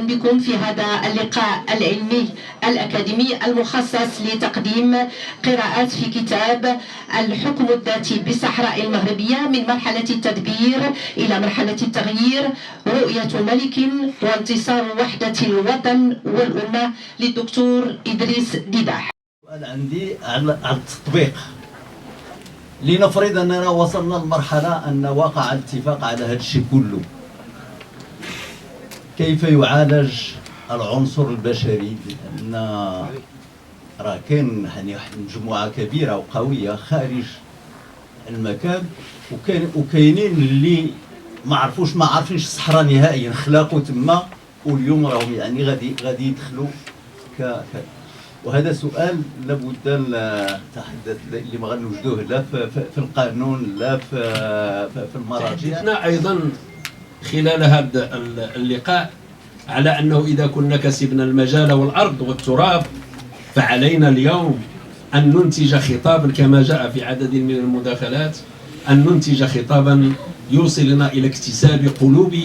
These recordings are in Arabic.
مرحبا بكم في هذا اللقاء العلمي الأكاديمي المخصص لتقديم قراءات في كتاب الحكم الذاتي بالصحراء المغربية من مرحلة التدبير إلى مرحلة التغيير، رؤية ملك وانتصار وحدة الوطن والأمة للدكتور إدريس ديداح. السؤال عندي على التطبيق. لنفرض أننا وصلنا لمرحلة أن وقع الاتفاق على هذا الشيء كله، كيف يعالج العنصر البشري؟ لأن راه كاين يعني واحد المجموعة كبيرة وقوية خارج المكان، وكاينين اللي ما عارفينش الصحراء نهائيا، خلاقوا تما واليوم راهم يعني غادي يدخلوا وهذا سؤال لابد اللي ما غنوجدوه لا في القانون لا في المراجع. تحدثنا ايضا خلال هذا اللقاء على انه اذا كنا كسبنا المجال والارض والتراب فعلينا اليوم ان ننتج خطابا كما جاء في عدد من المداخلات، ان ننتج خطابا يوصلنا الى اكتساب قلوب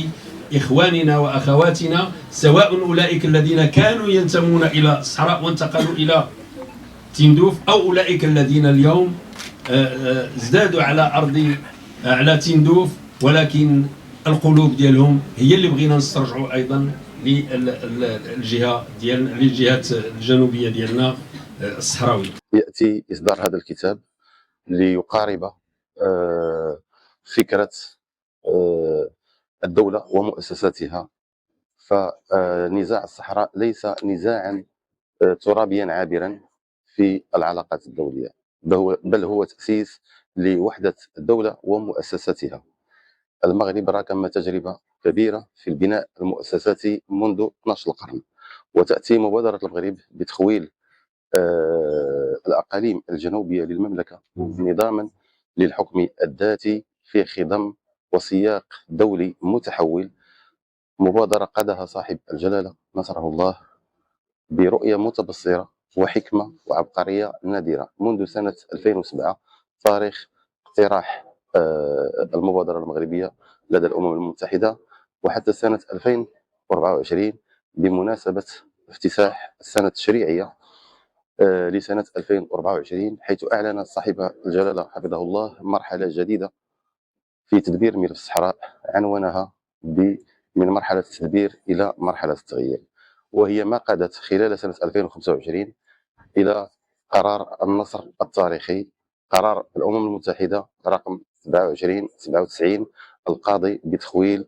إخواننا وأخواتنا، سواء أولئك الذين كانوا ينتمون إلى الصحراء وانتقلوا إلى تندوف، أو أولئك الذين اليوم ازدادوا على تندوف، ولكن القلوب ديالهم هي اللي بغينا نسترجعوا أيضا للجهات الجنوبية ديالنا الصحراوية. يأتي إصدار هذا الكتاب ليقارب فكرة الدولة ومؤسساتها. فنزاع الصحراء ليس نزاعا ترابيا عابرا في العلاقات الدولية، بل هو تأسيس لوحدة الدولة ومؤسساتها. المغرب راكم تجربة كبيرة في البناء المؤسساتي منذ 12 القرن، وتأتي مبادرة المغرب بتخويل الأقاليم الجنوبية للمملكة نظاما للحكم الذاتي في خضم وسياق دولي متحول. مبادرة قادها صاحب الجلالة نصره الله برؤية متبصرة وحكمة وعبقرية نادرة منذ سنة 2007 تاريخ اقتراح المبادرة المغربية لدى الأمم المتحدة، وحتى سنة 2024 بمناسبة افتتاح السنة التشريعية لسنة 2024، حيث أعلن صاحب الجلالة حفظه الله مرحلة جديدة في تدبير ملف الصحراء عنوانها من مرحلة التدبير إلى مرحلة التغيير، وهي ما قادت خلال سنة 2025 إلى قرار النصر التاريخي، قرار الأمم المتحدة رقم 2797 القاضي بتخويل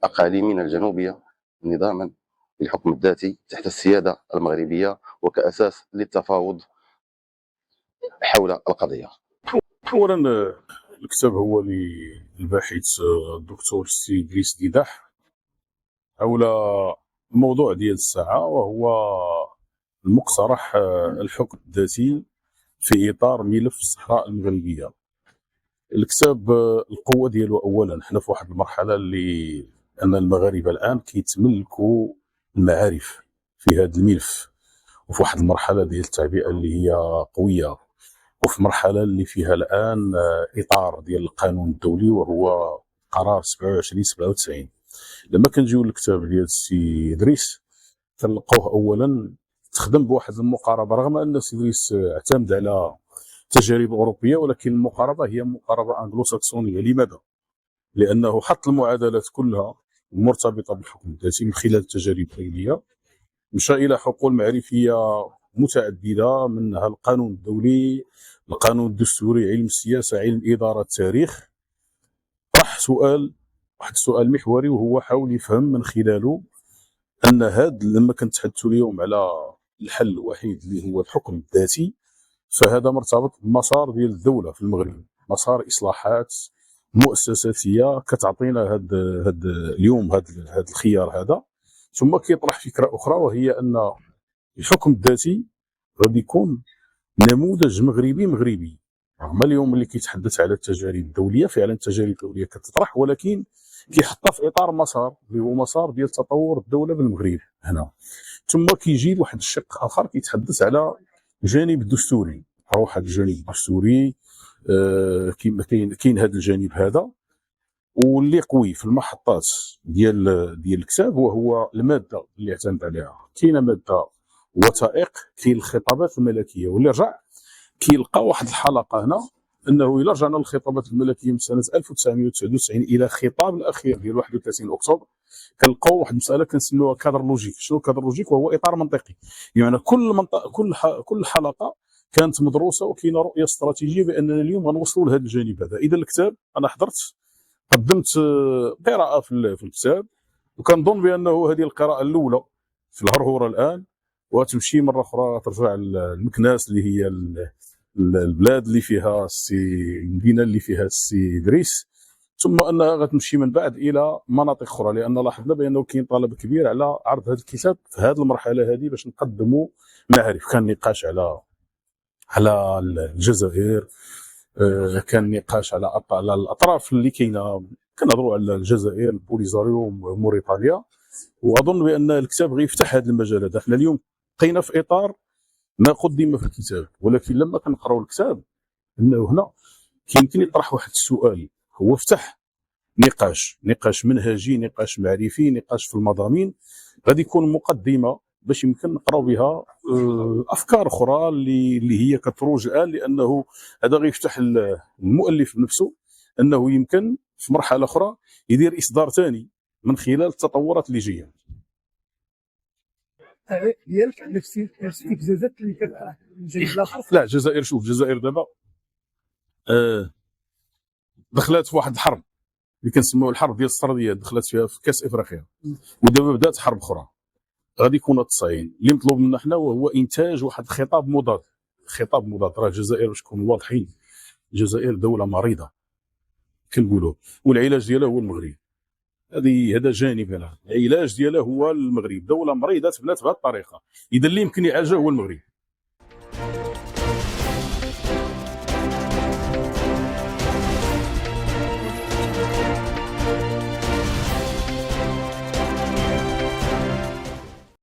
أقاليمنا الجنوبية نظاما للحكم الذاتي تحت السيادة المغربية وكأساس للتفاوض حول القضية. أولا الكتاب هو للباحث الدكتور السي إدريس ديداح حول الموضوع ديال الساعة، وهو المقترح الحكم الذاتي في إطار ملف الصحراء المغربية. الكتاب القوة ديالو أولا حنا في واحد المرحلة اللي أن المغاربة الآن كيتملكوا المعارف في هذا الملف، وفي واحد المرحلة ديال التعبئة اللي هي قوية، وفي مرحلة اللي فيها الآن إطار ديال القانون الدولي وهو قرار 2797. لما كنجيو للكتاب ديال السي إدريس كنلقاوه أولا تخدم بواحد المقاربة، رغم أن السي إدريس اعتمد على تجارب أوروبية، ولكن المقاربة هي مقاربة أنجلو ساكسونية. لماذا؟ لأنه حط المعادلات كلها المرتبطة بالحكم الذاتي من خلال التجارب الدولية، مشى إلى حقول معرفية متعددة، منها القانون الدولي، القانون الدستوري، علم السياسة، علم الإدارة، التاريخ. طرح واحد السؤال محوري، وهو حاول يفهم من خلاله أن لما كنتحدثوا اليوم على الحل الوحيد اللي هو الحكم الذاتي، فهذا مرتبط بمسار ديال الدولة في المغرب، مسار إصلاحات مؤسساتية كتعطينا هاد اليوم هاد الخيار هذا. ثم كيطرح فكرة أخرى، وهي أن الحكم الذاتي غادي يكون نموذج مغربي، رغم اليوم اللي كيتحدث على التجارب الدولية، فعلا التجارب الدولية كتطرح، ولكن كيحطها في إطار مسار اللي هو مسار ديال تطور الدولة بالمغرب هنا. ثم كيجي واحد الشق آخر كيتحدث على الجانب الدستوري، واحد الجانب الدستوري كاين هذا الجانب هذا واللي قوي في المحطات ديال الكتاب وهو الماده اللي اعتمد عليها. كاينه ماده وثائق، كاين الخطابات الملكيه، واللي رجع كيلقى واحد الحلقه هنا انه الا رجعنا للخطابات الملكيه من سنه 1999 الى خطاب الاخير ديال 31 اكتوبر كنلقاو واحد المساله كنسميوها كادر لوجيك. شنو كادر لوجيك؟ وهو اطار منطقي، يعني كل حلقه كانت مدروسه وكاينه رؤيه استراتيجيه باننا اليوم غنوصلوا لهذا الجانب هذا. اذا الكتاب انا حضرت قدمت قراءه في الكتاب، وكنظن بانه هذه القراءه الاولى في الهرهوره الان، وتمشي مره اخرى ترجع لمكناس اللي هي البلاد اللي فيها المدينه اللي فيها السي ادريس، ثم انها غتمشي من بعد الى مناطق اخرى، لان لاحظنا بانه كاين طلب كبير على عرض هذا الكتاب في هذه المرحله هذه باش نقدموا معارف. كان نقاش على الجزائر، كان نقاش على الاطراف اللي كاينه، كنهضروا على الجزائر، البوليزاريو وموريتانيا، واظن بان الكتاب غيفتح هذا المجال هذا. حنا اليوم بقينا في اطار ما قدم في الكتاب، ولكن لما كنقراو الكتاب انه هنا كيمكن يطرح واحد السؤال، هو فتح نقاش منهجي، نقاش معرفي، نقاش في المضامين، غادي يكون مقدمه باش يمكن نقراو بها افكار اخرى اللي هي كتروج الان، لانه هذا غيفتح المؤلف بنفسه انه يمكن في مرحله اخرى يدير اصدار ثاني من خلال التطورات اللي جايه. ديالك نفس الاستفزازات اللي كانت من الجانب الاخر؟ لا، الجزائر، شوف الجزائر دابا دخلت في واحد الحرب اللي كنسميوها الحرب ديال السرديات، دخلت فيها في كاس افريقيا، ودابا بدات حرب اخرى غادي يكون 90. اللي مطلوب منا حنا وهو انتاج واحد خطاب مضاد. راه الجزائر باش نكونوا واضحين، الجزائر دوله مريضه كنقولوا، والعلاج ديالها هو المغرب. هذا جانب هنا، العلاج ديالها هو المغرب، دوله مريضه تبنات بهذه الطريقه، اذا اللي يمكن يعالجها هو المغرب.